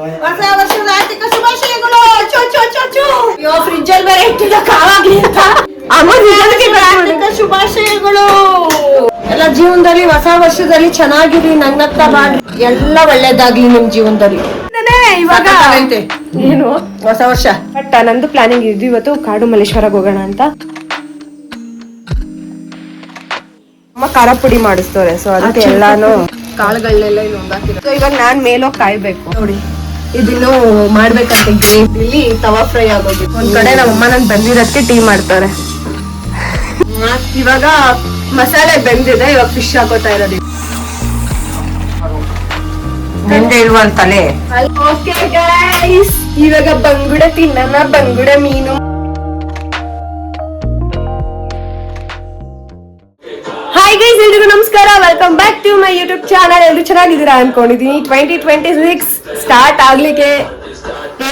ಹೊಸ ವರ್ಷದ ಆರ್ಥಿಕ ಶುಭಾಶಯಗಳು. ಫ್ರಿಜ್ ಅಲ್ಲಿ ಬೇರೆ ಇಟ್ಟಿದ್ದ ಕಾವಾಗ್ಲಿ ಅಂತ ಆರ್ಥಿಕ ಶುಭಾಶಯಗಳು. ಎಲ್ಲ ಜೀವನದಲ್ಲಿ ಹೊಸ ವರ್ಷದಲ್ಲಿ ಚೆನ್ನಾಗಿರಿ, ನನ್ನತ್ತ ಮಾಡಿ, ಎಲ್ಲ ಒಳ್ಳೇದಾಗ್ಲಿ ನಿಮ್ ಜೀವನದಲ್ಲಿ. ಇವಾಗ ಏನು ಹೊಸ ವರ್ಷ ಬಟ್ ನಂದು ಪ್ಲಾನಿಂಗ್ ಇದ್ದು ಇವತ್ತು ಕಾಡು ಮಲ್ಲೇಶ್ವರಕ್ಕೆ ಹೋಗೋಣ ಅಂತ. ಅಮ್ಮ ಖಾರ ಪುಡಿ ಮಾಡಿಸ್ತವ್ರೆ, ಸೊ ಅದಕ್ಕೆ ಎಲ್ಲಾನು ಕಾಳುಗಳನ್ನೆಲ್ಲ ಇಲ್ಲಿ ಉಂಡಾಕಿರೋ. ಇವಾಗ ನಾನ್ ಮೇಲೋಗಿ ಕಾಯ್ಬೇಕು ನೋಡಿ, ಇದನ್ನು ಮಾಡ್ಬೇಕಂತ. ಇಲ್ಲಿ ತವಾ ಫ್ರೈ ಆಗೋಗಿ ಒಂದ್ ಕಡೆ ನಮ್ಮಮ್ಮ ನನ್ ಬಂದಿರೋದಕ್ಕೆ ಟೀ ಮಾಡ್ತಾರೆ. ಇವಾಗ ಮಸಾಲೆ ಬೆಂದಿದೆ, ಇವಾಗ ಫಿಶ್ ಹಾಕೋತಾ ಇರೋದು. ತಲೆ ಓಕೆ ಗೈಸ್, ಇವಾಗ ಬಂಗುಡೆ ತಿನ್ನೋಣ, ಬಂಗುಡೆ ಮೀನು. ಹಾಯ್ ಗೈಸ್, ಎಲ್ರಿಗೂ ನಮಸ್ಕಾರ, welcome back to my YouTube channel. ಎಲ್ರು ಚೆನ್ನಾಗಿದ್ದೀರಾ ಅನ್ಕೊಂಡಿದೀನಿ. 2026 ಸ್ಟಾರ್ಟ್ ಆಗ್ಲಿಕ್ಕೆ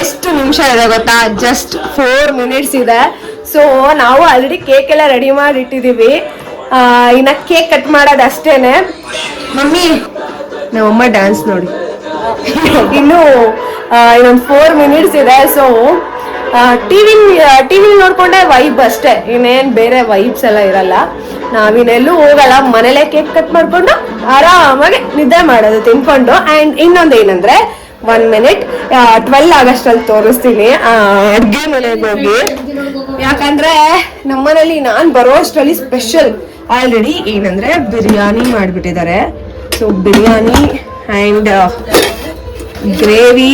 ಎಷ್ಟು ನಿಮಿಷ ಇದೆ ಗೊತ್ತಾ? ಜಸ್ಟ್ 4 minutes ಇದೆ. ಸೊ ನಾವು ಆಲ್ರೆಡಿ ಕೇಕ್ ಎಲ್ಲ ರೆಡಿ ಮಾಡಿ ಇಟ್ಟಿದೀವಿ, ಇನ್ನ ಕೇಕ್ ಕಟ್ ಮಾಡೋದು ಅಷ್ಟೇನೆ. ಮಮ್ಮಿ, ನಮ್ಮಮ್ಮ ಡ್ಯಾನ್ಸ್ ನೋಡಿ. ಇನ್ನು ಇನ್ನೊಂದು 4 minutes ಇದೆ. ಸೊ ಟಿವಿ ನೋಡ್ಕೊಂಡೆ ವೈಬ್ ಅಷ್ಟೇ, ಇನ್ನೇನ್ ಬೇರೆ ವೈಬ್ಸ್ ಎಲ್ಲ ಇರಲ್ಲ. ನಾವಿನೆಲ್ಲೂ ಹೋಗಲ್ಲ, ಮನೇಲೆ ಕೇಕ್ ಕಟ್ ಮಾಡ್ಕೊಂಡು ಆರಾಮಾಗಿ ನಿದ್ದೆ ಮಾಡೋದು ತಿನ್ಕೊಂಡು. ಅಂಡ್ ಇನ್ನೊಂದು ಏನಂದ್ರೆ 1 minute 12 August ಅಲ್ಲಿ ತೋರಿಸ್ತೀನಿ ಅಡ್ಗೆ ಮನೆಗೆ ಹೋಗಿ. ಯಾಕಂದ್ರೆ ನಮ್ಮನೇಲಿ ನಾನ್ ಬರೋ ಅಷ್ಟರಲ್ಲಿ ಸ್ಪೆಷಲ್ ಆಲ್ರೆಡಿ ಏನಂದ್ರೆ ಬಿರಿಯಾನಿ ಮಾಡ್ಬಿಟ್ಟಿದ್ದಾರೆ. ಸೊ ಬಿರಿಯಾನಿ ಅಂಡ್ ಗ್ರೇವಿ,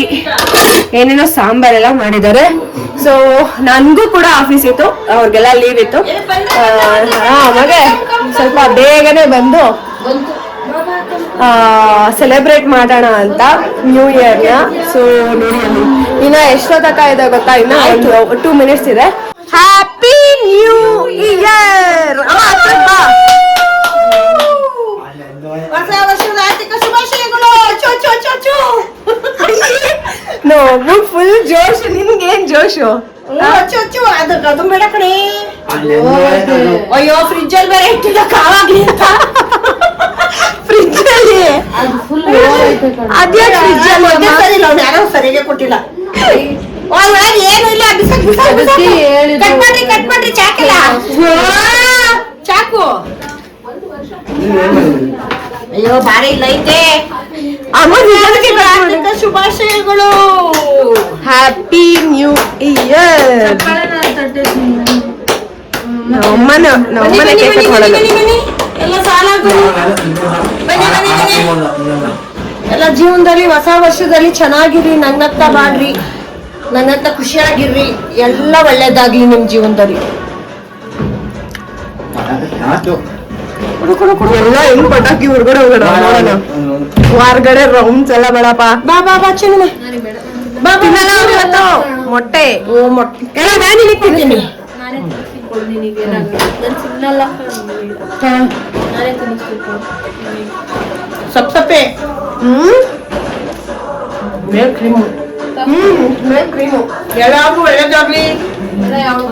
ಏನೇನೋ ಸಾಂಬಾರೆಲ್ಲ ಮಾಡಿದ್ದಾರೆ. ಸೊ ನನ್ಗೂ ಕೂಡ ಆಫೀಸ್ ಇತ್ತು, ಅವ್ರಿಗೆಲ್ಲ ಲೀವ್ ಇತ್ತು. ಆರಾಮಾಗೆ ಸ್ವಲ್ಪ ಬೇಗನೆ ಬಂದು ಸೆಲೆಬ್ರೇಟ್ ಮಾಡೋಣ ಅಂತ ನ್ಯೂ ಇಯರ್ನ. ಸೊ ನೋಡಿ, ಇನ್ನ ಎಷ್ಟೊತ್ತಕ ಇದೆ ಗೊತ್ತಾ? ಇನ್ನ 2 minutes ಇದೆ. Happy new year. ಹೊಸ ವರ್ಷದ ಆರ್ಥಿಕ ಶುಭಾಶಯಗಳು. ಫುಲ್ ಜೋಶ್. ನಿನ್ಗೇನ್ ಜೋಶು? ಅದು ಬೇಡ ಕಣೆ. ಅಯ್ಯೋ, ಫ್ರಿಜ್ ಅಲ್ಲಿ ಬೇರೆ ಇಟ್ಟಿದ್ದ ಕಾವಾಗ್ಲಿ ಅಂತ. ಫ್ರಿಜ್ ಅಲ್ಲಿ ಅದೇ ಫ್ರಿಜ್ ಅಲ್ಲಿ ಸರಿ ಇಲ್ಲ, ಅವ್ನು ಯಾರೋ ಸರಿಯಾಗಿ ಕೊಟ್ಟಿಲ್ಲ. ಏನು ಇಲ್ಲ, ಕಟ್ ಮಾಡ್ರಿ ಚಾಕಿಲ್ಲ, ಚಾಕು. ಅಯ್ಯೋ ಬಾರಿ ಇಲ್ಲ ಐತೆ. ಶುಭಾಶಯಗಳು. Happy new year. ನಮ್ಮನೆ ಕೇಕ್ ಮಾಡೋದು ಎಲ್ಲ ಜೀವನದಲ್ಲಿ ಹೊಸ ವರ್ಷದಲ್ಲಿ ಚೆನ್ನಾಗಿರಿ, ನನ್ನತ್ತ ಮಾಡ್ರಿ, ನನ್ನತ್ತ ಖುಷಿಯಾಗಿರ್ರಿ, ಎಲ್ಲ ಒಳ್ಳೇದಾಗ್ಲಿ ನಿಮ್ ಜೀವನದಲ್ಲಿ. ಎಲ್ಲ ಹೆಂಗ್ ಪಟಾಕಿ ಹೊರಗಡೆ ಹೋಗೋಣ, ನೋಡೋಣ. ಹೊರಗಡೆ ರೌಂಡ್ಸ್ ಎಲ್ಲ ಬೇಡಪ್ಪ. ಬಾ ಬಾ ಬಾ ಚೆನ್ನ ಮೊಟ್ಟೆ. ಓ ಮೊಟ್ಟೆ ನಾನು ತಿಂತೀನಿ. ಸಪ್ಪೆ ಮೇಲ್ ಕ್ರೀಮು. ಮೇಲ್ ಕ್ರೀಮು. ಎಲ್ಲಾರ್ಗು ಒಳ್ಳೇದಾಗ್ಲಿ.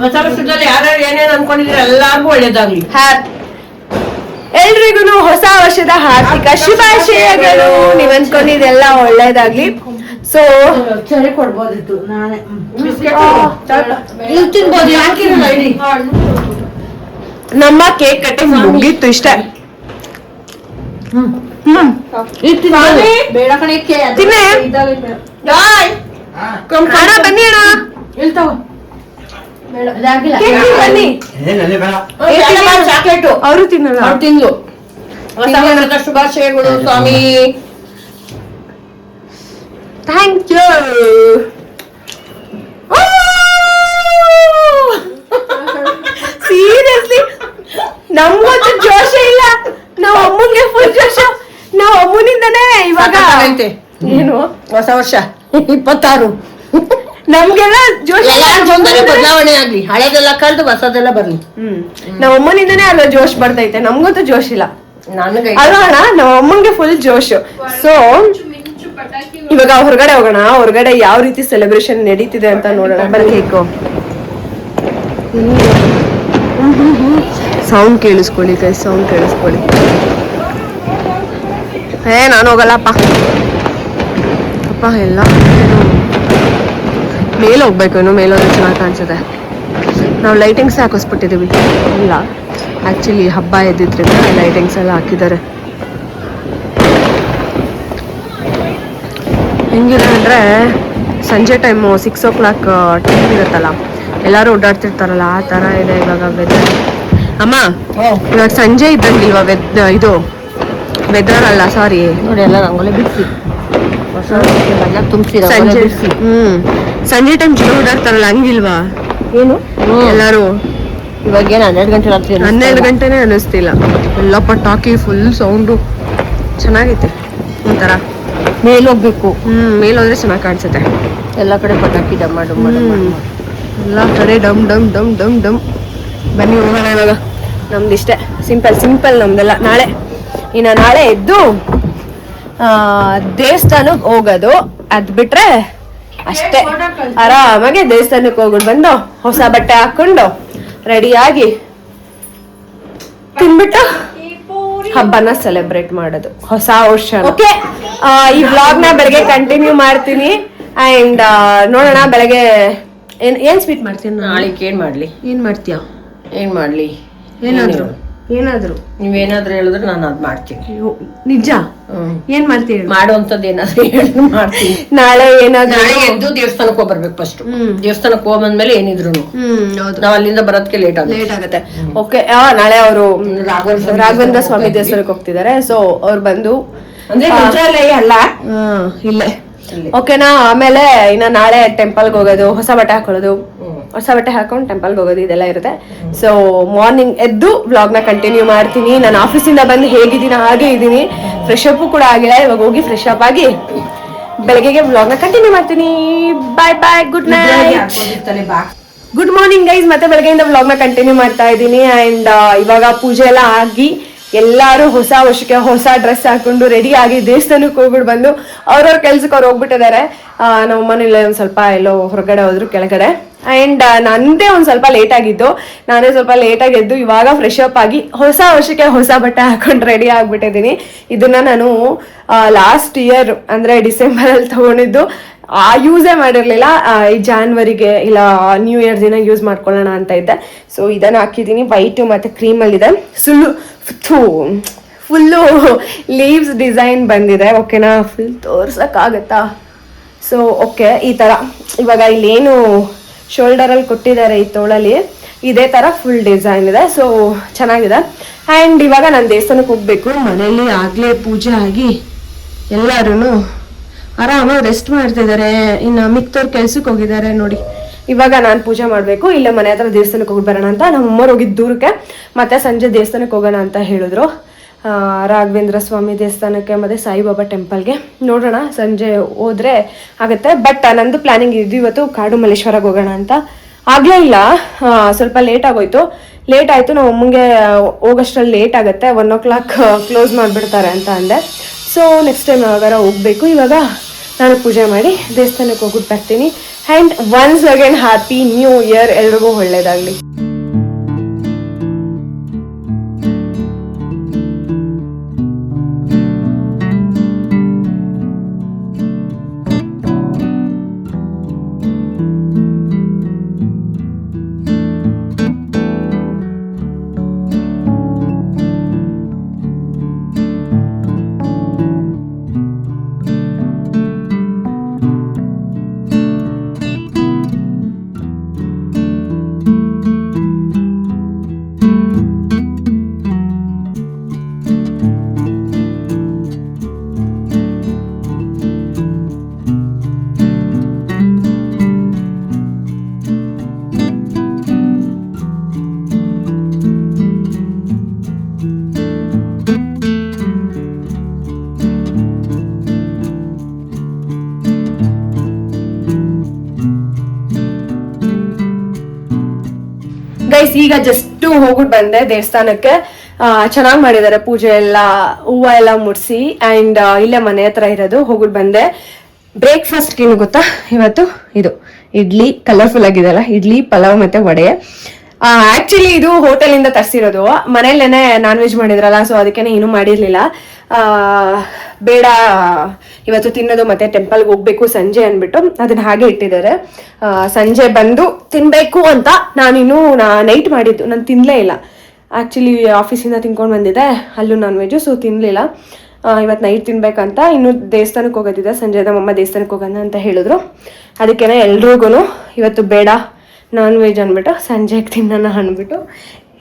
ಹೊಸ ವರ್ಷದಲ್ಲಿ ಯಾರ್ಯಾರು ಏನೇನು ಅನ್ಕೊಂಡಿದ್ರೆ ಎಲ್ಲಾರ್ಗು ಒಳ್ಳೇದಾಗ್ಲಿ. ಎಲ್ರಿಗೂ ಹೊಸ ವರ್ಷದ ಹಾರ್ದಿಕ ಶುಭಾಶಯಗಳು. ನೀವ್ ಅನ್ಕೊಂಡಿದ್ದೆಲ್ಲ ಒಳ್ಳೇದಾಗ್ಲಿ. ಸೊ ಸರಿ ಕೊಡ್ಬೋದಿತ್ತು, ನಾನೇ ನಮ್ಮ ಕೇಕ್ ಕಟ್ಟಿಂಗ್ ಮುಗಿತ್ತು ಇಷ್ಟ. ಬನ್ನಿ ಅಣ್ಣ, ಅವರು ತಿನ್ನಲ್ಲ, ಅವ್ರು ತಿಂದು. ಶುಭಾಶಯಗಳು ಸ್ವಾಮಿ. Thank you. ಸೀರಿಯಸ್ಲಿ ನಮ್ಗಂತೂ ಜೋಶ ಇಲ್ಲ, ನಾವ್ ಅಮ್ಮಂಗೆ ಫುಲ್ ಜೋಶ. ನಾವ್ ಅಮ್ಮನಿಂದನೇ ಇವಾಗ ಏನು ಹೊಸ ವರ್ಷ 26 ನಮ್ಗೆಲ್ಲ ಜೋಶ್. ಬದಲಾವಣೆ ಆಗ್ಲಿ, ಹಳೆದೆಲ್ಲ ಕಳೆದು ಹೊಸದೆಲ್ಲ ಬರ್ಲಿ. ನಾವ್ ಅಮ್ಮನಿಂದನೇ ಅಲ್ಲ ಜೋಶ್ ಬರ್ತೈತೆ, ನಮ್ಗಂತೂ ಜೋಶ್ ಇಲ್ಲ. ಅಲ್ಲ, ನಾವ್ ಅಮ್ಮಂಗೆ ಫುಲ್ ಜೋಶ್. ಸೊ ಇವಾಗ ಹೊರಗಡೆ ಹೋಗೋಣ. ಹೊರಗಡೆ ಯಾವ ರೀತಿ ಸೆಲೆಬ್ರೇಷನ್ ನಡೀತಿದೆ ಅಂತ ನೋಡೋಣ. ಬನ್ನಿ. ಕೇಕು ಸೌಂಡ್ ಕೇಳಿಸ್ಕೊಳ್ಳಿ ಕೈ, ಸೌಂಡ್ ಕೇಳಿಸ್ಕೊಳ್ಳಿ. ನಾನು ಹೋಗಲ್ಲಪ್ಪ. ಅಪ್ಪ ಎಲ್ಲ ಮೇಲೆ ಹೋಗ್ಬೇಕು, ಇನ್ನು ಮೇಲೆ ಹೋದ್ರೆ ಚೆನ್ನಾಗಿ ಕಾಣಿಸುತ್ತೆ. ನಾವು ಲೈಟಿಂಗ್ಸ್ ಹಾಕಿಸ್ಬಿಟ್ಟಿದ್ದೀವಿ. ಇಲ್ಲ ಆ್ಯಕ್ಚುಲಿ ಹಬ್ಬ ಎದ್ದಿದ್ರಿಂದ ಲೈಟಿಂಗ್ಸ್ ಎಲ್ಲ ಹಾಕಿದ್ದಾರೆ. ಹೆಂಗಿದೆ ಅಂದರೆ ಸಂಜೆ ಟೈಮು 6 o'clock ಟೈಮ್ ಇರುತ್ತಲ್ಲ, ಎಲ್ಲರೂ ಓಡಾಡ್ತಿರ್ತಾರಲ್ಲ ಆ ಥರ ಇದೆ ಇವಾಗ ವೆದರ್. ಅಮ್ಮ ಇವಾಗ ಸಂಜೆ ಇದ್ದಂಗಿಲ್ವಾ ಇದು ವೆದರ್ ಅಲ್ಲ, ಸಾರಿ ನೋಡಿ ಎಲ್ಲ ರಂಗೋಲಿ ಬಿಡಿಸಿ ತುಂಬಿಸಿ ಸಂಜೆ. ಸಂಜೆ ಟೈಮ್ ಜನ ಓಡಾಡ್ತಾರಲ್ಲ ಹಂಗಿಲ್ವಾ ಏನು ಎಲ್ಲರೂ? ಇವಾಗ ಏನು 12 ಗಂಟೆ ಆಗ್ತಿದೆ, 12 ಗಂಟೆನೇ ಅನ್ನಿಸ್ತಿಲ್ಲ. ಎಲ್ಲ ಪಟಾಕಿ ಫುಲ್ ಸೌಂಡು ಚೆನ್ನಾಗೈತೆ ಒಂಥರ. ಮೇಲೆ ಹೋಗ್ಬೇಕು, ಮೇಲೆ ಹೋದ್ರೆ ಚೆನ್ನಾಗಿ ಕಾಣಿಸುತ್ತೆ. ಎಲ್ಲ ಕಡೆ ಪಟಾಕಿ ಡಮ್ಮ ಡಮ್ಮ ಎಲ್ಲ ಕಡೆ ಡಮ್ ಡಮ್ ಡಮ್ ಡಮ್ ಡಮ್. ಬನ್ನಿ ಹೋಗೋಣ ಇವಾಗ. ನಮ್ದಿಷ್ಟೇ ಸಿಂಪಲ್ ನಮ್ದೆಲ್ಲ. ನಾಳೆ ಎದ್ದು ದೇವಸ್ಥಾನಕ್ಕೆ ಹೋಗೋದು, ಅದ್ ಬಿಟ್ರೆ ಅಷ್ಟೇ. ಆರಾಮಾಗಿ ದೇವಸ್ಥಾನಕ್ಕೆ ಹೋಗ್ಬಿಟ್ಟು ಬಂದು ಹೊಸ ಬಟ್ಟೆ ಹಾಕೊಂಡು ರೆಡಿಯಾಗಿ ತಿನ್ಬಿಟ್ಟು ಹಬ್ಬನ ಸೆಲೆಬ್ರೇಟ್ ಮಾಡೋದು, ಹೊಸ ವರ್ಷ. ಓಕೆ, ಈ ವ್ಲಾಗ್ ನ ಬೆಳಗ್ಗೆ ಕಂಟಿನ್ಯೂ ಮಾಡ್ತೀನಿ. ಅಂಡ್ ನೋಡೋಣ ಬೆಳಗ್ಗೆ ಏನ್ ಸ್ವೀಟ್ ಮಾಡ್ತೀನಿ ನಾಳೆ. ಏನ್ ಮಾಡ್ತೀಯಾ? ಏನ್ ಮಾಡ್ಲಿ, ಏನಾದ್ರು ನೀವೇನಾದ್ರೂ ಹೇಳಿದ್ರೆ ನಾನು ಅದ್ ಮಾಡ್ತೀನಿ. ನಿಜ? ಏನ್ ಮಾಡ್ತೀವಿ? ಮಾಡುವಂತದ್ದು ಏನಾದ್ರು ಹೇಳಿ ಮಾಡ್ತೀನಿ. ನಾಳೆ ನಾಳೆ ಎದ್ದು ದೇವಸ್ಥಾನಕ್ಕೆ ಹೋಗ್ಬರ್ಬೇಕು ಫಸ್ಟ್. ದೇವಸ್ಥಾನಕ್ಕೆ ಹೋಗ್ಬಂದ್ಮೇಲೆ ಏನಿದ್ರು ನಾವ್ ಅಲ್ಲಿಂದ ಬರೋದಕ್ಕೆ ಲೇಟ್ ಆಗುತ್ತೆ. ಓಕೆ, ನಾಳೆ ಅವರು ರಾಘವೇಂದ್ರ ಸ್ವಾಮಿ ದೇವಸ್ಥಾನಕ್ಕೆ ಹೋಗ್ತಿದ್ದಾರೆ. ಸೊ ಅವ್ರು ಬಂದು ಅಂದ್ರೆ ಮಂತ್ರಾಲಯ ಅಲ್ಲ, ಇಲ್ಲೇ. ಓಕೆನಾ? ಆಮೇಲೆ ಇನ್ನ ನಾಳೆ ಟೆಂಪಲ್ಗೆ ಹೋಗೋದು, ಹೊಸ ಬಟ್ಟೆ ಹಾಕೊಳ್ಳೋದು, ಹೊಸ ಬಟ್ಟೆ ಹಾಕೊಂಡು ಟೆಂಪಲ್ಗೆ ಹೋಗೋದು, ಇದೆಲ್ಲ ಇರುತ್ತೆ. ಸೊ ಮಾರ್ನಿಂಗ್ ಎದ್ದು ವ್ಲಾಗ್ನ ಕಂಟಿನ್ಯೂ ಮಾಡ್ತೀನಿ. ನಾನು ಆಫೀಸಿಂದ ಬಂದು ಹೇಗಿದ್ದೀನಿ ಹಾಗೆ ಇದ್ದೀನಿ. ಫ್ರೆಶ್ ಅಪ್ ಕೂಡ ಆಗಿಲ್ಲ. ಇವಾಗ ಹೋಗಿ ಫ್ರೆಶ್ ಅಪ್ ಆಗಿ ಬೆಳಗ್ಗೆಗೆ ವ್ಲಾಗ್ನ ಕಂಟಿನ್ಯೂ ಮಾಡ್ತೀನಿ. Bye, good night, good morning guys. ಮತ್ತೆ ಬೆಳಗ್ಗೆಯಿಂದ ವ್ಲಾಗ್ನ ಕಂಟಿನ್ಯೂ ಮಾಡ್ತಾ ಇದ್ದೀನಿ. ಅಂಡ್ ಇವಾಗ ಪೂಜೆ ಎಲ್ಲ ಆಗಿ ಎಲ್ಲಾರು ಹೊಸ ವರ್ಷಕ್ಕೆ ಹೊಸ ಡ್ರೆಸ್ ಹಾಕೊಂಡು ರೆಡಿ ಆಗಿ ದೇವಸ್ಥಾನಕ್ಕೆ ಹೋಗ್ಬಿಟ್ಟು ಬಂದು ಅವ್ರವ್ರ ಕೆಲ್ಸಕ್ಕೆ ಅವ್ರು ಹೋಗ್ಬಿಟ್ಟಿದ್ದಾರೆ. ನಮ್ಮ ಮನೇಲಿ ಒಂದ್ ಸ್ವಲ್ಪ ಎಲ್ಲೋ ಹೊರಗಡೆ ಹೋದ್ರು ಕೆಳಗಡೆ. ಅಂಡ್ ನಂದೇ ಒಂದ್ ಸ್ವಲ್ಪ ಲೇಟ್ ಆಗಿದ್ದು, ನಾನೇ ಸ್ವಲ್ಪ ಲೇಟಾಗಿ ಎದ್ದು ಇವಾಗ ಫ್ರೆಶ್ ಅಪ್ ಆಗಿ ಹೊಸ ವರ್ಷಕ್ಕೆ ಹೊಸ ಬಟ್ಟೆ ಹಾಕೊಂಡು ರೆಡಿ ಆಗ್ಬಿಟ್ಟಿದ್ದೀನಿ. ಇದನ್ನ ನಾನು ಲಾಸ್ಟ್ ಇಯರ್ ಅಂದ್ರೆ ಡಿಸೆಂಬರ್ ಅಲ್ಲಿ ತಗೊಂಡಿದ್ದು, ಯೂಸೇ ಮಾಡಿರ್ಲಿಲ್ಲ. ಈ ಜಾನ್ವರಿಗೆ ಇಲ್ಲ ನ್ಯೂ ಇಯರ್ ದಿನ ಯೂಸ್ ಮಾಡ್ಕೊಳ್ಳೋಣ ಅಂತ ಇದ್ದೆ. ಸೊ ಇದನ್ನ ಹಾಕಿದ್ದೀನಿ, ವೈಟ್ ಮತ್ತೆ ಕ್ರೀಮಲ್ಲಿ ಇದೆ. ಫುಲ್ಲು ಲೀವ್ಸ್ ಡಿಸೈನ್ ಬಂದಿದೆ. ಓಕೆನಾ? ಫುಲ್ ತೋರ್ಸಕ್ಕಾಗತ್ತಾ? ಸೊ ಓಕೆ, ಈ ತರ ಇವಾಗ ಇಲ್ಲೇನು ಶೋಲ್ಡರಲ್ಲಿ ಕೊಟ್ಟಿದ್ದಾರೆ ಈ ತೋಳಲ್ಲಿ, ಇದೇ ತರ ಫುಲ್ ಡಿಸೈನ್ ಇದೆ. ಸೊ ಚೆನ್ನಾಗಿದೆ. ಆ್ಯಂಡ್ ಇವಾಗ ನಾನು ದೇವಸ್ಥಾನಕ್ಕೆ ಹೋಗ್ಬೇಕು. ಮನೆಯಲ್ಲಿ ಆಗ್ಲೇ ಪೂಜೆ ಆಗಿ ಎಲ್ಲರೂ ಆರಾಮಾಗಿ ರೆಸ್ಟ್ ಮಾಡ್ತಿದ್ದಾರೆ. ಇನ್ನು ಮಿಕ್ತವ್ರು ಕೆಲ್ಸಕ್ಕೆ ಹೋಗಿದ್ದಾರೆ ನೋಡಿ. ಇವಾಗ ನಾನು ಪೂಜೆ ಮಾಡಬೇಕು. ಇಲ್ಲೇ ಮನೆ ಹತ್ರ ದೇವಸ್ಥಾನಕ್ಕೆ ಹೋಗಿ ಬರೋಣ ಅಂತ. ನಮ್ಮ ಅಮ್ಮವ್ರು ಹೋಗಿದ್ದು ದೂರಕ್ಕೆ, ಮತ್ತೆ ಸಂಜೆ ದೇವಸ್ಥಾನಕ್ಕೆ ಹೋಗೋಣ ಅಂತ ಹೇಳಿದ್ರು. ರಾಘವೇಂದ್ರ ಸ್ವಾಮಿ ದೇವಸ್ಥಾನಕ್ಕೆ ಮತ್ತು ಸಾಯಿಬಾಬಾ ಟೆಂಪಲ್ಗೆ. ನೋಡೋಣ ಸಂಜೆ ಹೋದ್ರೆ ಆಗುತ್ತೆ. ಬಟ್ ನಂದು ಪ್ಲಾನಿಂಗ್ ಇದ್ದು ಇವತ್ತು ಕಾಡು ಮಲ್ಲೇಶ್ವರಕ್ಕೆ ಹೋಗೋಣ ಅಂತ. ಆಗಲೇ ಇಲ್ಲ, ಸ್ವಲ್ಪ ಲೇಟ್ ಆಗೋಯ್ತು. ಲೇಟ್ ಆಯಿತು, ನಮ್ಮ ಅಮ್ಮಂಗೆ ಹೋಗೋಷ್ಟರಲ್ಲಿ ಲೇಟ್ ಆಗುತ್ತೆ. 1 o'clock ಕ್ಲೋಸ್ ಮಾಡಿಬಿಡ್ತಾರೆ ಅಂತ ಅಂದೆ. ಸೊ ನೆಕ್ಸ್ಟ್ ಟೈಮ್ ಯಾವಾಗಾರ ಹೋಗಬೇಕು. ಇವಾಗ ನಾನು ಪೂಜೆ ಮಾಡಿ ದೇವಸ್ಥಾನಕ್ಕೆ ಹೋಗ್ಬಿಟ್ಟು ಬರ್ತೀನಿ. And once again happy new year, ಎಲ್ರಿಗೂ ಒಳ್ಳೇದಾಗಲಿ. ಗೈಸ್ ಈಗ ಜಸ್ಟ್ ಹೋಗ್ಬಿಟ್ಟು ಬಂದೆ ದೇವಸ್ಥಾನಕ್ಕೆ. ಚೆನ್ನಾಗಿ ಮಾಡಿದ್ದಾರೆ ಪೂಜೆ ಎಲ್ಲ, ಹೂವು ಎಲ್ಲ ಮುಡ್ಸಿ. ಅಂಡ್ ಇಲ್ಲೇ ಮನೆ ಹತ್ರ ಇರೋದು. ಹೋಗ್ಬಿಟ್ಟು ಬಂದೆ. ಬ್ರೇಕ್ಫಾಸ್ಟ್ ಏನು ಗೊತ್ತಾ ಇವತ್ತು? ಇದು ಇಡ್ಲಿ, ಕಲರ್ಫುಲ್ ಆಗಿದೆಲ್ಲ, ಇಡ್ಲಿ, ಪಲಾವ್ ಮತ್ತೆ ವಡೆ. ಆಕ್ಚುಲಿ ಇದು ಹೋಟೆಲ್ ಇಂದ ತರಿಸಿರೋದು. ಮನೇಲೇನೆ ನಾನ್ ವೆಜ್ ಮಾಡಿದ್ರಲ್ಲ, ಸೊ ಅದಕ್ಕೇನೆ ಏನೂ ಮಾಡಿರ್ಲಿಲ್ಲ. ಬೇಡ ಇವತ್ತು ತಿನ್ನೋದು ಮತ್ತೆ ಟೆಂಪಲ್ಗೆ ಹೋಗ್ಬೇಕು ಸಂಜೆ ಅಂದ್ಬಿಟ್ಟು ಅದನ್ನ ಹಾಗೆ ಇಟ್ಟಿದ್ದಾರೆ. ಸಂಜೆ ಬಂದು ತಿನ್ಬೇಕು ಅಂತ ನಾನಿನ್ನೂ ನೈಟ್ ಮಾಡಿದ್ದು, ನಾನು ತಿನ್ನಲೇ ಇಲ್ಲ. ಆ್ಯಕ್ಚುಲಿ ಆಫೀಸಿಂದ ತಿನ್ಕೊಂಡು ಬಂದಿದ್ದೆ, ಅಲ್ಲೂ ನಾನ್ ವೆಜ್ಜು, ಸೊ ತಿನ್ನಲಿಲ್ಲ. ಇವತ್ತು ನೈಟ್ ತಿನ್ಬೇಕಂತ. ಇನ್ನು ದೇವಸ್ಥಾನಕ್ಕೆ ಹೋಗೋದಿದೆ, ಸಂಜೆ ನಮ್ಮಮ್ಮ ದೇವಸ್ಥಾನಕ್ಕೆ ಹೋಗೋಣ ಅಂತ ಹೇಳಿದ್ರು. ಅದಕ್ಕೇನೆ ಎಲ್ರಿಗೂ ಇವತ್ತು ಬೇಡ ನಾನ್ ವೆಜ್ ಅಂದ್ಬಿಟ್ಟು ಸಂಜೆಗೆ ತಿನ್ನೋಣ ಅಂದ್ಬಿಟ್ಟು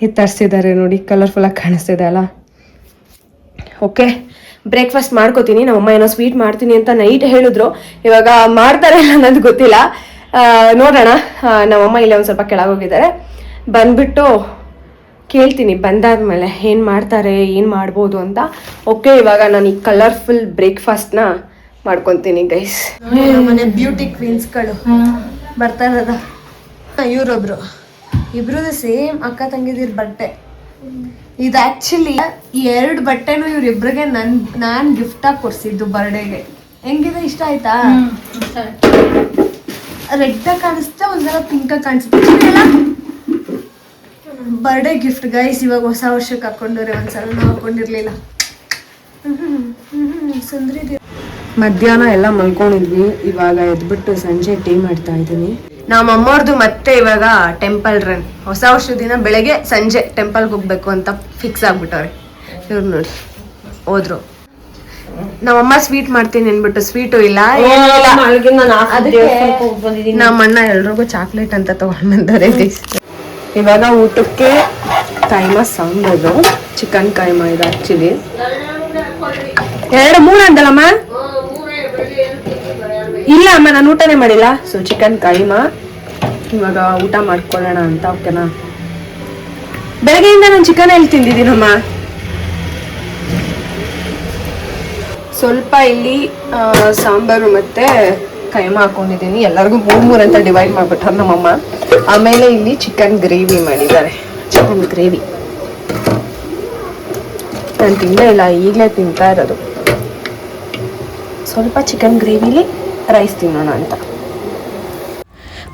ಇದು ತರಿಸಿದ್ದಾರೆ ನೋಡಿ. ಕಲರ್ಫುಲ್ಲಾಗಿ ಕಾಣಿಸ್ತಿದೆ ಅಲ್ಲ. ಓಕೆ, ಬ್ರೇಕ್ಫಾಸ್ಟ್ ಮಾಡ್ಕೋತೀನಿ. ನಮ್ಮಮ್ಮ ಏನೋ ಸ್ವೀಟ್ ಮಾಡ್ತೀನಿ ಅಂತ ನೈಟ್ ಹೇಳಿದ್ರು. ಇವಾಗ ಮಾಡ್ತಾರೆ ಇಲ್ಲ ಅನ್ನೋದು ಗೊತ್ತಿಲ್ಲ, ನೋಡೋಣ. ನಮ್ಮಮ್ಮ ಇಲ್ಲೇ ಒಂದು ಸ್ವಲ್ಪ ಕೆಳಗೆ ಹೋಗಿದ್ದಾರೆ, ಬಂದ್ಬಿಟ್ಟು ಕೇಳ್ತೀನಿ ಬಂದಾದ್ಮೇಲೆ ಏನು ಮಾಡ್ತಾರೆ, ಏನು ಮಾಡ್ಬೋದು ಅಂತ. ಓಕೆ, ಇವಾಗ ನಾನು ಈ ಕಲರ್ಫುಲ್ ಬ್ರೇಕ್ಫಾಸ್ಟ್ನ ಮಾಡ್ಕೊತೀನಿ ಗೈಸ್. ಮನೆ ಬ್ಯೂಟಿ ಕ್ವೀನ್ಸ್ಗಳು ಬರ್ತಾ ಇರೋದ. ಇವರೊಬ್ರು, ಇಬ್ರದ್ದು ಸೇಮ್ ಅಕ್ಕ ತಂಗಿದಿರ್ ಬಟ್ಟೆ. ಇದು ಆ್ಯಕ್ಚುಲಿ ಈ 2 ಬಟ್ಟೆನೂ ಇವ್ರಿಬ್ರಿಗೆ ನಾನು ಗಿಫ್ಟಾಗಿ ಕೊಡ್ಸಿದ್ದು ಬರ್ಡೇಗೆ. ಹೆಂಗಿದೆ, ಇಷ್ಟ ಆಯ್ತಾ? ರೆಡ್ಡಾಗಿ ಕಾಣಿಸ್ತಾ, ಒಂದ್ಸಲ ಪಿಂಕಾಗಿ ಕಾಣಿಸುತ್ತೆ. Birthday gift guys. ಇವಾಗ ಹೊಸ ವರ್ಷಕ್ಕೆ ಹಾಕೊಂಡ್ರೆ, ಒಂದ್ಸಲ ನಾವು ಹಾಕೊಂಡಿರ್ಲಿಲ್ಲ. ಸುಂದ್ರಿ ಮಧ್ಯಾಹ್ನ ಎಲ್ಲ ಮಲ್ಕೊಂಡಿದ್ವಿ. ಇವಾಗ ಎದ್ಬಿಟ್ಟು ಸಂಜೆ ಟೀ ಮಾಡ್ತಾ ಇದ್ದೀನಿ. ನಮ್ಮ ಅಮ್ಮವ್ರದ್ದು ಮತ್ತೆ ಇವಾಗ ಟೆಂಪಲ್ ರನ್. ಹೊಸ ವರ್ಷದ ದಿನ ಬೆಳಗ್ಗೆ ಸಂಜೆ ಟೆಂಪಲ್ಗೆ ಹೋಗ್ಬೇಕು ಅಂತ ಫಿಕ್ಸ್ ಆಗ್ಬಿಟ್ಟವ್ರೆ ಇವ್ರು. ನೋಡಿ ಹೋದ್ರು. ನಮ್ಮಮ್ಮ ಸ್ವೀಟ್ ಮಾಡ್ತೀನಿ ಅನ್ಬಿಟ್ಟು ಸ್ವೀಟು ಇಲ್ಲ, ನಮ್ಮ ಅಣ್ಣ ಎಲ್ರಿಗೂ ಚಾಕ್ಲೇಟ್ ಅಂತ ತಗೊಂಡ್ ಬಂದಾರೆ. ಇವಾಗ ಊಟಕ್ಕೆ ಕೈಮಾ ಸಾಂಬಾರು, ಚಿಕನ್ ಕೈಮಾ ಇದು ಆಕ್ಚುಲಿ 2-3 ಅಂತಲ್ಲಮ್ಮ. ಇಲ್ಲ ಅಮ್ಮ, ನಾನು ಊಟನೇ ಮಾಡಿಲ್ಲ. ಸೊ ಚಿಕನ್ ಕೈಮಾ ಇವಾಗ ಊಟ ಮಾಡ್ಕೊಳ್ಳೋಣ ಅಂತ. ಓಕೆನಾ, ಬೆಳಗ್ಗೆಯಿಂದ ನಾನು ಚಿಕನ್ ಎಲ್ಲಿ ತಿಂದಿದ್ದೀನಮ್ಮ. ಸ್ವಲ್ಪ ಇಲ್ಲಿ ಸಾಂಬಾರು ಮತ್ತೆ ಕೈಮಾ ಹಾಕೊಂಡಿದ್ದೀನಿ. ಎಲ್ಲರಿಗೂ 3 ಅಂತ ಡಿವೈಡ್ ಮಾಡ್ಬಿಟ್ಟಾರೆ ನಮ್ಮಮ್ಮ. ಆಮೇಲೆ ಇಲ್ಲಿ ಚಿಕನ್ ಗ್ರೇವಿ ಮಾಡಿದ್ದಾರೆ. ಚಿಕನ್ ಗ್ರೇವಿ ನಾನು ತಿಂದೇ ಇಲ್ಲ, ಈಗಲೇ ತಿಂತಾ ಇರೋದು. ಸ್ವಲ್ಪ ಚಿಕನ್ ಗ್ರೇವಿಲಿ ರೈಸ್ ತಿನ್ನೋಣ ಅಂತ.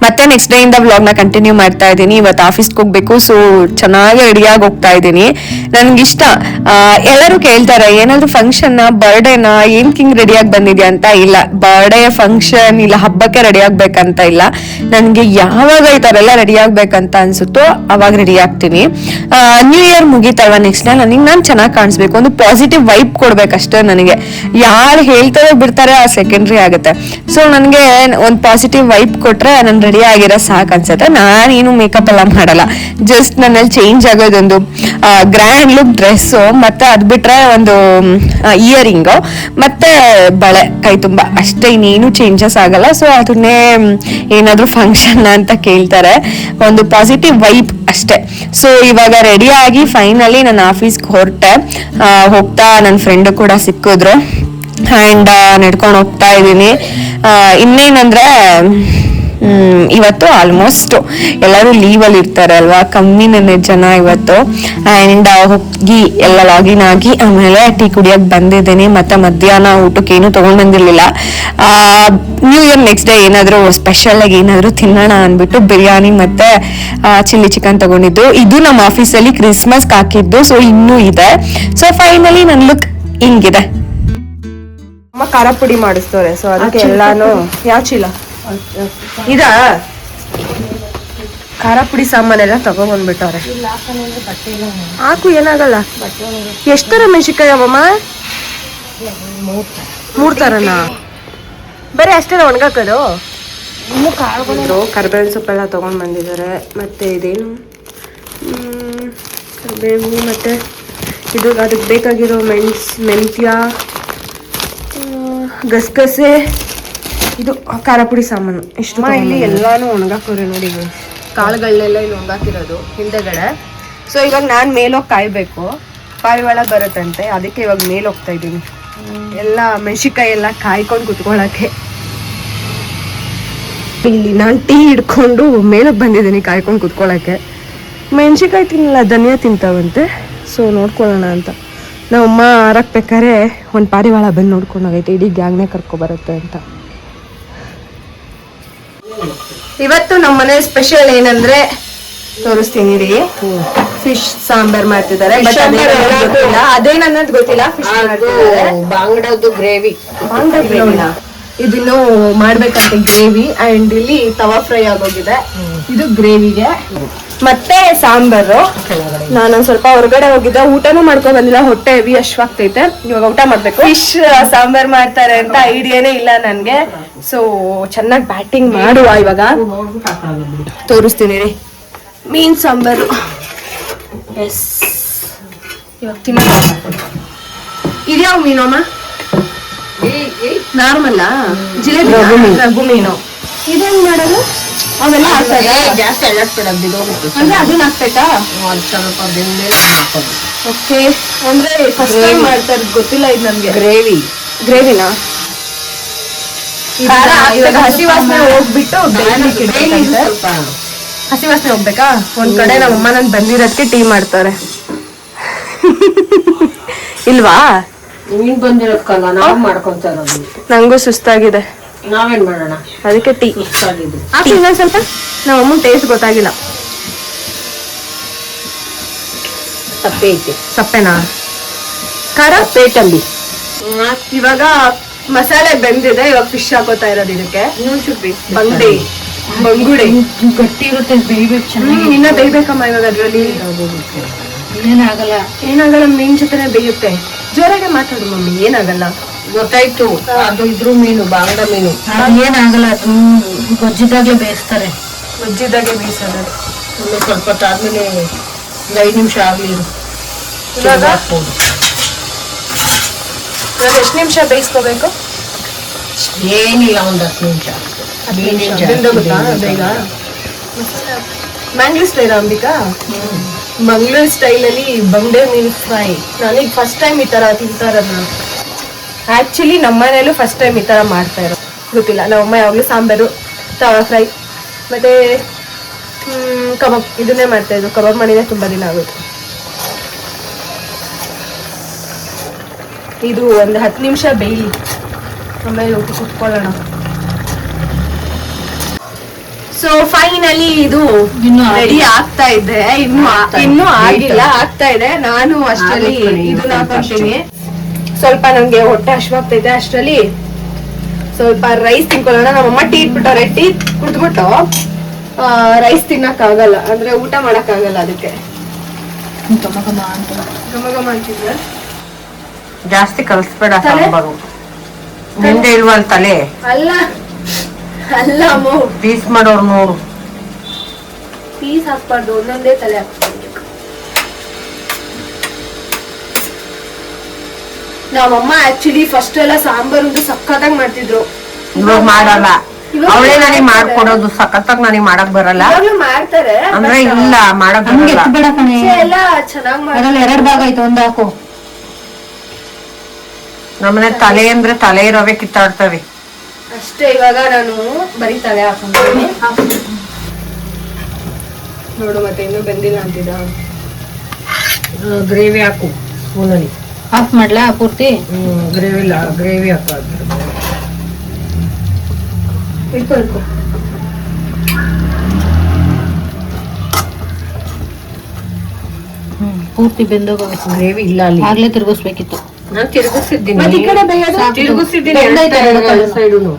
ಮತ್ತೆ ನೆಕ್ಸ್ಟ್ ಡೇ ಇಂದ ವ್ಲಾಗ್ನ ಕಂಟಿನ್ಯೂ ಮಾಡ್ತಾ ಇದ್ದೀನಿ. ಇವತ್ತು ಆಫೀಸ್ಗೆ ಹೋಗ್ಬೇಕು, ಸೊ ಚೆನ್ನಾಗಿ ರೆಡಿಯಾಗಿ ಹೋಗ್ತಾ ಇದ್ದೀನಿ. ನನ್ಗಿಷ್ಟ. ಎಲ್ಲರೂ ಕೇಳ್ತಾರೆ ಏನಾದ್ರು ಫಂಕ್ಷನ್ ಬರ್ಡೇನ ಏನ್ ಹಿಂಗ್ ರೆಡಿಯಾಗಿ ಬಂದಿದ್ಯಾ ಅಂತ. ಇಲ್ಲ, ಬರ್ಡೇ ಫಂಕ್ಷನ್ ಇಲ್ಲ ಹಬ್ಬಕ್ಕೆ ರೆಡಿ ಆಗ್ಬೇಕಂತ ಇಲ್ಲ. ನನ್ಗೆ ಯಾವಾಗ ಈ ತರ ಎಲ್ಲ ರೆಡಿ ಆಗ್ಬೇಕಂತ ಅನ್ಸುತ್ತೋ ಅವಾಗ ರೆಡಿ ಆಗ್ತೀನಿ. ನ್ಯೂ ಇಯರ್ ಮುಗಿತಲ್ವಾ, ನೆಕ್ಸ್ಟ್ ಡೇ ನನಗೆ ನಾನು ಚೆನ್ನಾಗಿ ಕಾಣಿಸ್ಬೇಕು, ಒಂದು ಪಾಸಿಟಿವ್ ವೈಬ್ ಕೊಡ್ಬೇಕಷ್ಟೇ. ನನಗೆ ಯಾರು ಹೇಳ್ತಾರೆ ಬಿಡ್ತಾರೆ ಆ ಸೆಕೆಂಡ್ರಿ ಆಗುತ್ತೆ. ಸೊ ನನಗೆ ಒಂದು ಪಾಸಿಟಿವ್ ವೈಬ್ ಕೊಟ್ರೆ ನಾನು ರೆಡಿ ಆಗಿರೋ ಸಾಕು ಅನ್ಸುತ್ತೆ. ನಾನೇನು ಮೇಕಪ್ ಎಲ್ಲ ಮಾಡಲ್ಲ, ಜಸ್ಟ್ ನನ್ನಲ್ಲಿ ಚೇಂಜ್ ಆಗೋದೊಂದು ಗ್ರ್ಯಾಂಡ್ ಲುಕ್ ಡ್ರೆಸ್ಸು, ಮತ್ತೆ ಅದ್ ಬಿಟ್ರೆ ಒಂದು ಇಯರಿಂಗು ಮತ್ತೆ ಬಳೆ ಕೈ ತುಂಬಾ, ಅಷ್ಟೇ. ಇನ್ನೇನು ಚೇಂಜಸ್ ಆಗಲ್ಲ. ಸೊ ಅದನ್ನೇ ಏನಾದ್ರು ಫಂಕ್ಷನ್ ಅಂತ ಕೇಳ್ತಾರೆ, ಒಂದು ಪಾಸಿಟಿವ್ ವೈಬ್ ಅಷ್ಟೇ. ಸೊ ಇವಾಗ ರೆಡಿ ಆಗಿ ಫೈನಲಿ ನಾನು ಆಫೀಸ್ಗೆ ಹೊರಟೆ. ಹೋಗ್ತಾ ನನ್ನ ಫ್ರೆಂಡ್ ಕೂಡ ಸಿಕ್ಕಿದ್ರು ಆ್ಯಂಡ್ ನಡ್ಕೊಂಡು ಹೋಗ್ತಾ ಇದ್ದೀನಿ. ಇನ್ನೇನಂದ್ರೆ ಇವತ್ತು ಆಲ್ಮೋಸ್ಟ್ ಎಲ್ಲರೂ ಲೀವಲ್ಲಿ ಇರ್ತಾರೆ ಅಲ್ವಾ, ಕಮ್ಮಿನೇ ಜನ ಇವತ್ತು. ಆ್ಯಂಡ್ ಹೋಗಿ ಎಲ್ಲ ಲಾಗಿನ್ ಆಗಿ ಆಮೇಲೆ ಟೀ ಕುಡಿಯೋಕೆ ಬಂದಿದ್ದೀನಿ. ಮತ್ತೆ ಮಧ್ಯಾಹ್ನ ಊಟಕ್ಕೆ ಏನು ತೊಗೊಂಡು ಬಂದಿರಲಿಲ್ಲ. ನ್ಯೂ ಇಯರ್ ನೆಕ್ಸ್ಟ್ ಡೇ ಏನಾದರೂ ಸ್ಪೆಷಲಾಗಿ ಏನಾದರೂ ತಿನ್ನೋಣ ಅಂದ್ಬಿಟ್ಟು ಬಿರಿಯಾನಿ ಮತ್ತು ಚಿಲ್ಲಿ ಚಿಕನ್ ತೊಗೊಂಡಿದ್ದು. ಇದು ನಮ್ಮ ಆಫೀಸಲ್ಲಿ ಕ್ರಿಸ್ಮಸ್ಗೆ ಹಾಕಿದ್ದು, ಸೊ ಇನ್ನೂ ಇದೆ. ಸೊ ಫೈನಲಿ ನನ್ನ ಲುಕ್ ಹಿಂಗಿದೆ. ಅಮ್ಮ ಖಾರ ಪುಡಿ ಮಾಡಿಸ್ತವ್ರೆ, ಸೊ ಅದಕ್ಕೆ ಎಲ್ಲಾನು. ಯಾವ ಚೀಲ ಇದ ಖಾರ ಪುಡಿ ಸಾಮಾನೆಲ್ಲ ತಗೊಂಡ್ಬಂದ್ಬಿಟ್ಟವ್ರೆ. ಹಾಕು, ಏನಾಗಲ್ಲ. ಎಷ್ಟರ ಮೆಣಸಿನ್ಕಾಯಿ ಅವಮ್ಮ? 3 ಥರನಾ? ಬರೀ ಅಷ್ಟೇ ಒಣಗಾಕೋದು. ಕರಿಬೇವಿನ ಸೊಪ್ಪೆಲ್ಲ ತಗೊಂಡ್ ಬಂದಿದ್ದಾರೆ. ಮತ್ತೆ ಇದೇನು ಕರಿಬೇವು, ಮತ್ತೆ ಇದು ಅದಕ್ಕೆ ಬೇಕಾಗಿರೋ ಮೆಂತ್ಯ, ಗಸಗಸೆ, ಇದು ಖಾರ ಪುಡಿ ಸಾಮಾನು ಇಷ್ಟು. ಇಲ್ಲಿ ಎಲ್ಲಾನು ಒಣಗಾಕೋರೆ ನೋಡಿ, ಕಾಳುಗಳನ್ನೆಲ್ಲ ಇಲ್ಲಿ ಒಣಗಾಕಿರೋದು ಹಿಂದೆಗಡೆ. ಸೊ ಇವಾಗ ನಾನು ಮೇಲೋಗಿ ಕಾಯ್ಬೇಕು, ಪಾರಿವಾಳ ಬರುತ್ತಂತೆ, ಅದಕ್ಕೆ ಇವಾಗ ಮೇಲ್ ಹೋಗ್ತಾ ಇದ್ದೀನಿ. ಎಲ್ಲ ಮೆಣಸಿನ್ಕಾಯಿ ಎಲ್ಲ ಕಾಯ್ಕೊಂಡು ಕುತ್ಕೊಳ್ಳೋಕ್ಕೆ. ಇಲ್ಲಿ ನಾನು ಟೀ ಹಿಡ್ಕೊಂಡು ಮೇಲಕ್ಕೆ ಬಂದಿದ್ದೀನಿ ಕಾಯ್ಕೊಂಡು ಕುತ್ಕೊಳ್ಳೋಕ್ಕೆ. ಮೆಣಸಿನ್ಕಾಯಿ ತಿನ್ನಲ್ಲ, ಧನಿಯಾ ತಿಂತಾವಂತೆ. ಸೊ ನೋಡ್ಕೊಳ್ಳೋಣ ಅಂತ. ನಮ್ಮಮ್ಮ ಆರಕ್ಬೇಕಾದ್ರೆ ಒಂದು ಪಾರಿವಾಳ ಬಂದು ನೋಡ್ಕೊಂಡು ಹೋಗೈತೆ, ಇಡೀ ಗ್ಯಾಂಗ್ನೇ ಕರ್ಕೊಬರುತ್ತೆ ಅಂತ. ಇವತ್ತು ನಮ್ಮ ಮನೆ ಸ್ಪೆಷಲ್ ಏನಂದ್ರೆ ತೋರಿಸ್ತೀನಿ ರೀ. ಫಿಶ್ ಸಾಂಬಾರ್ ಮಾಡ್ತಿದ್ದಾರೆ Fish ಸಾಂಬಾರ್ ಯಾವ್ದು? ಅದೇನನ್ನೋದು ಗೊತ್ತಿಲ್ಲ ಫಿಶ್ ಮಾಡ್ತಿದ್ದಾರೆ ಬಾಂಗಡದ್ದು ಗ್ರೇವಿ. ಇದನ್ನು ಮಾಡ್ಬೇಕಂತೆ ಗ್ರೇವಿ ಅಂಡ್ ಇಲ್ಲಿ ತವಾ ಫ್ರೈ ಆಗೋಗಿದೆ. ಇದು ಗ್ರೇವಿಗೆ ಮತ್ತೆ ಸಾಂಬಾರು. ನಾನು ಸ್ವಲ್ಪ ಹೊರಗಡೆ ಹೋಗಿದ್ದೆ, ಊಟನೂ ಮಾಡ್ಕೊಂಡ್ ಬಂದಿಲ್ಲ, ಹೊಟ್ಟೆ ಹೆವಿ ಅಶ್ವಾಗ್ತೈತೆ. ಇವಾಗ ಊಟ ಮಾಡ್ಬೇಕು. ಫಿಶ್ ಸಾಂಬಾರ್ ಮಾಡ್ತಾರೆ ಅಂತ ಐಡಿಯಾನೇ ಇಲ್ಲ ನನ್ಗೆ. ಸೊ ಚೆನ್ನಾಗಿ ಬ್ಯಾಟಿಂಗ್ ಮಾಡುವ. ಇವಾಗ ತೋರಿಸ್ತೀನಿ ರೀ ಮೀನ್ ಸಾಂಬಾರು. ಎಸ್, ಇವಾಗ ತಿನ್ನ. ಇದ್ಯಾವ ಮೀನು ಅಮ್ಮ? ನಾರ್ಮಲ್ ಜಿಲೇಬಿ ರಘು ಮೀನು. ಇದೇನ್ ಮಾಡೋದು? ಅವೆಲ್ಲ ಹಾಕ್ತಾರೆ ಜಾಸ್ತಿ ಅಳ್ಳಾಡ್ಬಿಡೋದು ಅಂದ್ರೆ ಅದನ್ನ ಹಾಕ್ಬೇಕಾ? ಸ್ವಲ್ಪ ಬೆಂದ್ಮೇಲೆ ಹಾಕೋದು. ಓಕೆ, ಅಂದ್ರೆ ಫಸ್ಟ್ ಟೈಮ್ ಮಾಡ್ತಾರೆ, ಗೊತ್ತಿಲ್ಲ ಇದು ನಮ್ಗೆ. ಗ್ರೇವಿನಾ? ಇವಾಗ ಹಸಿ ವಾಸನೆ ಹೋಗ್ಬಿಟ್ಟು ಸ್ವಲ್ಪ ಹಸಿ ವಾಸನೆ ಹೋಗ್ಬೇಕಾ? ಒಂದ್ ಕಡೆ ನಮ್ಮ ಅಮ್ಮ ನನ್ ಬಂದಿರೋದಕ್ಕೆ ಟೀ ಮಾಡ್ತಾರೆ. ಇಲ್ವಾ? ನೀನ್ ಬಂದಿರೋದಕ್ಕಲ್ಲ, ನಾವು ಮಾಡ್ಕೊಂತ ಇರೋದು. ನಂಗೂ ಸುಸ್ತಾಗಿದೆ, ನಾವೇನ್ ಮಾಡೋಣ, ಅದಕ್ಕೆ ಟೀ. ಸುಸ್ತಾಗಿದ್ದು. ಇನ್ನೊಂದ್ ಸ್ವಲ್ಪ ನಮ್ಮ ಅಮ್ಮನ ಟೇಸ್ಟ್ ಗೊತ್ತಾಗಿಲ್ಲ. ಸಪ್ಪೆ ಐತೆ. ಸಪ್ಪೆನಾ? ಖಾರ ಪೇಟಂಬಿ. ಇವಾಗ ಮಸಾಲೆ ಬೆಂದಿದೆ, ಇವಾಗ ಫಿಶ್ ಹಾಕೋತಾ ಇರೋದು ಇದಕ್ಕೆ. ಬಂಗುಡೆ ಗಟ್ಟಿ ಇರುತ್ತೆ, ಬೇಯ್ಬೇಕು ಚೆನ್ನಾಗಿ. ಇನ್ನ ಬೇಯ್ಬೇಕಮ್ಮ ಇವಾಗ ಅದ್ರಲ್ಲಿ. ಏನಾಗಲ್ಲ, ಮೀನ್ ಜೊತೆನೆ ಬೇಯುತ್ತೆ. ಜೋರಾಗೆ ಮಾತಾಡು ಮಮ್ಮಿ, ಏನಾಗಲ್ಲ. ಗೊತ್ತಾಯ್ತು, ಅದು ಇದ್ರು ಮೀನು, ಬಾಂಗಡ ಮೀನು. ಏನಾಗಲ್ಲ, ಗೊಜ್ಜಿದಾಗ್ಲೇ ಬೇಯಿಸ್ತಾರೆ. ಗೊಜ್ಜಿದಾಗೆ ಬೇಯಿಸೋದು. ಒಂದು ಸ್ವಲ್ಪ ಹೊತ್ತಾದ್ಮೇಲೆ 5 ನಿಮಿಷ ಆಗ್ಲಿ. ಇವಾಗ ಎಷ್ಟು ನಿಮಿಷ ಬೇಯಿಸ್ಕೋಬೇಕು? ಏನಿಲ್ಲ, ಒಂದ್ 10 ನಿಮಿಷ. ಬೇಗ ಮ್ಯಾಂಗ್ಳೂರ್ ಸ್ಟೈಲ್ ಅಂಬಿಕಾ? ಮಂಗ್ಳೂರ್ ಸ್ಟೈಲ್ ಅಲ್ಲಿ ಬಂಗಡೆ ಮೀನ್ ಫ್ರೈ. ನನಗೆ ಫಸ್ಟ್ ಟೈಮ್ ಈ ತರ ತಿಂತಾರದು. ಆಕ್ಚುಲಿ ನಮ್ಮನೇಲೂ ಫಸ್ಟ್ ಟೈಮ್ ಈ ತರ ಮಾಡ್ತಾ ಇರೋದು, ಗೊತ್ತಿಲ್ಲ. ನಮ್ಮಮ್ಮ ಯಾವಾಗಲೂ ಸಾಂಬಾರು, ತವಾ ಫ್ರೈ ಮತ್ತೆ ಕಬಾಬ್ ಇದನ್ನೇ ಮಾಡ್ತಾ ಇದ್ರು. ಕಬಾಬ್ ಮಾಡಿದ್ರೆ ತುಂಬಾ ದಿನ ಆಗುತ್ತೆ. ಇದು ಒಂದು 10 ನಿಮಿಷ ಬೇಯಲಿ, ಆಮೇಲೆ ಊಟ ಕುತ್ಕೊಳ್ಳೋಣ. ಸೊ ಫೈನಲಿ ಇದು ರೆಡಿ ಆಗ್ತಾ ಇದೆ. ಇನ್ನು ಆಗಿಲ್ಲ, ಆಗ್ತಾ ಇದೆ. ನಾನು ಅಷ್ಟರಲ್ಲಿ ಇದನ್ನ ಹಾಕೊಂತೀನಿ. ಸ್ವಲ್ಪ ನಂಗೆ ಹೊಟ್ಟೆ ಹಶ್ವಾಗ್ತೈತೆ, ಅಷ್ಟರಲ್ಲಿ ಸ್ವಲ್ಪ ರೈಸ್ ತಿನ್ಕೊಳ್ಳೋಣ. ನಮ್ಮಮ್ಮ ಟೀ ಇಟ್ಬಿಟ್ಟವ್ರೆ, ಟೀ ಕುಡ್ದ್ಬಿಟ್ಟು ರೈಸ್ ತಿನ್ನಕ್ ಆಗಲ್ಲ, ಅಂದ್ರೆ ಊಟ ಮಾಡಕ್ ಆಗಲ್ಲ. ಅದಕ್ಕೆ ಘಮ ಘಮ ಅಂತಿದ್ರೆ ಜಾಸ್ತಿ ಕಲ್ಸ್ಬೇಡ ಸಾಂಬಾರು. ನಿಂದೆ ಇಲ್ವಲ್ ತಲೆ? ಅಲ್ಲ ಅಲ್ಲ ಅಮ್ಮ, ಪೀಸ್ ಮಾಡೋರು ನೋಡು. ಪೀಸ್ ಹಾಕ್ಬಾರ್ದು, ಒಂದೊಂದೇ ತಲೆ ಹಾಕ್ಬೇಕು. ನಮ್ಮಮ್ಮ ಆಕ್ಚುಲಿ ಫಸ್ಟ್ ಎಲ್ಲ ಸಾಂಬಾರು ಸಕ್ಕತ್ತಾಗಿ ಮಾಡ್ತಿದ್ರು. ಇವಾಗ ಮಾಡಲ್ಲ. ಅವಳೇ ನನಗೆ ಮಾಡ್ಕೊಡೋದು, ಸಖತ್ತಾಗಿ ನನಗೆ ಮಾಡಕ್ ಬರಲ್ಲ. ಇವಾಗ್ಲೂ ಮಾಡ್ತಾರೆ ಅಂದ್ರೆ ಇಲ್ಲ, ಮಾಡಕ್ ಹಂಗೆ ಬರಲ್ಲ. ಎತ್ಬೇಡ ಕಣೆ, ಎಲ್ಲ ಚೆನ್ನಾಗಿ ಅದ್ರಲ್ಲಿ 2 ಭಾಗ ಆಯ್ತು, ಒಂದ್ ಹಾಕು. ನಮ್ಮನೆ ತಲೆ ಅಂದ್ರೆ ತಲೆ ಇರೋವೆ ಕಿತ್ತಾಡ್ತವೆ ಅಷ್ಟೇ. ಇವಾಗ ನಾನು ಬರೀ ತಲೆ ಹಾಕೊಂಡ್ತೀನಿ ನೋಡು. ಮತ್ತೆ ಇನ್ನೂ ಬೆಂದಿಲ್ಲ ಅಂತಿದ್ದ. ಗ್ರೇವಿ ಹಾಕು ಸ್ಪೂನಲ್ಲಿ. ಆಫ್ ಮಾಡ್ಲಾ ಪೂರ್ತಿ? ಗ್ರೇವಿ ಹಾಕು. ಇಟ್ಕೊ ಇಟ್ಕೊ. ಪೂರ್ತಿ ಬೆಂದೋಗಬೇಕು. ಗ್ರೇವಿ ಇಲ್ಲ ಅಲ್ಲಿ, ಆಗ್ಲೇ ತಿರ್ಗಿಸ್ಬೇಕಿತ್ತು. ನಾನು ತಿರುಗಿಸಿದ್ದೀನಿ. ಮತ್ತೆ ಈ ಕಡೆ ಬೇಯೋದು? ತಿರುಗಿಸಿದ್ದೀನಿ ಬೆಂದೈತೆ ಎರಡು ಕಡೆ. ಸೈಡುನು.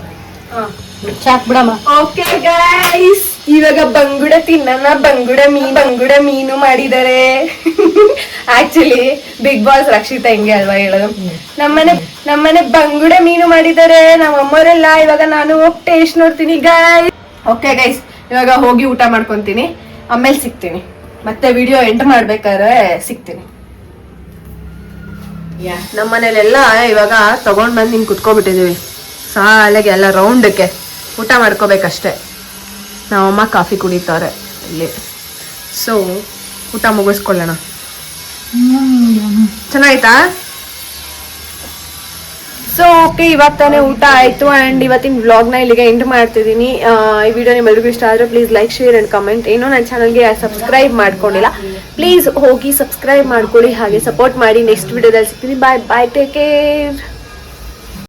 ಚಾಕ್ ಬಿಡಮ್ಮ. ಓಕೆ ಗೈಸ್, ಇವಾಗ ಬಂಗುಡೆ ತಿನ್ನೋಣ. ಬಂಗುಡೆ ಮೀನು ಮಾಡಿದ್ದಾರೆ. ಆಕ್ಚುಲಿ ಬಿಗ್ ಬಾಸ್ ರಕ್ಷಿತಾ ಹೆಂಗೆ ಅಲ್ವಾ ಹೇಳೋದು. ನಮ್ಮನೆ ಬಂಗುಡೆ ಮೀನು ಮಾಡಿದ್ದಾರೆ ನಮ್ಮ ಅಮ್ಮರೆಲ್ಲ. ಇವಾಗ ನಾನು ಹೋಗಿ ಟೇಸ್ಟ್ ನೋಡ್ತೀನಿ ಗೈಸ್. ಓಕೆ ಗೈಸ್, ಇವಾಗ ಹೋಗಿ ಊಟ ಮಾಡ್ಕೊಂತೀನಿ, ಆಮೇಲೆ ಸಿಗ್ತೀನಿ. ಮತ್ತೆ ವಿಡಿಯೋ ಎಂಡ್ ಮಾಡ್ಬೇಕಾದ್ರೆ ಸಿಗ್ತೀನಿ. ನಮ್ಮನೇಲೆಲ್ಲ ಇವಾಗ ತಗೊಂಡ್ ಬಂದು ಹಿಂಗ್ ಕುತ್ಕೊಬಿಟ್ಟಿದೀವಿ ಸಾಲೆಗೆ, ಎಲ್ಲ ರೌಂಡಕ್ಕೆ ಊಟ ಮಾಡ್ಕೋಬೇಕಷ್ಟೆ. ನಮ್ಮಮ್ಮ ಕಾಫಿ ಕುಡಿತಾರೆ ಇಲ್ಲಿ. ಸೊ ಊಟ ಮುಗಿಸ್ಕೊಳ್ಳೋಣ. ಚೆನ್ನಾಯ್ತಾ? ಸೊ ಓಕೆ, ಇವಾಗ ತಾನೇ ಊಟ ಆಯ್ತು ಅಂಡ್ ಇವತ್ತಿನ ವ್ಲಾಗ್ನ ಇಲ್ಲಿಗೆ ಎಂಡ್ ಮಾಡ್ತಿದ್ದೀನಿ. ಈ ವಿಡಿಯೋ ನಿಮ್ಮೆಲ್ಲರಿಗೂ ಇಷ್ಟ ಆದರೆ please like, share and comment. ಏನೋ ನನ್ನ ಚಾನಲ್ಗೆ ಸಬ್ಸ್ಕ್ರೈಬ್ ಮಾಡ್ಕೊಂಡಿಲ್ಲ, ಪ್ಲೀಸ್ ಹೋಗಿ ಸಬ್ಸ್ಕ್ರೈಬ್ ಮಾಡ್ಕೊಳ್ಳಿ, ಹಾಗೆ ಸಪೋರ್ಟ್ ಮಾಡಿ. ನೆಕ್ಸ್ಟ್ ವಿಡಿಯೋದಲ್ಲಿ ಸಿಗ್ತೀನಿ. ಬಾಯ್ ಬಾಯ್, ಟೇಕ್ ಕೇರ್.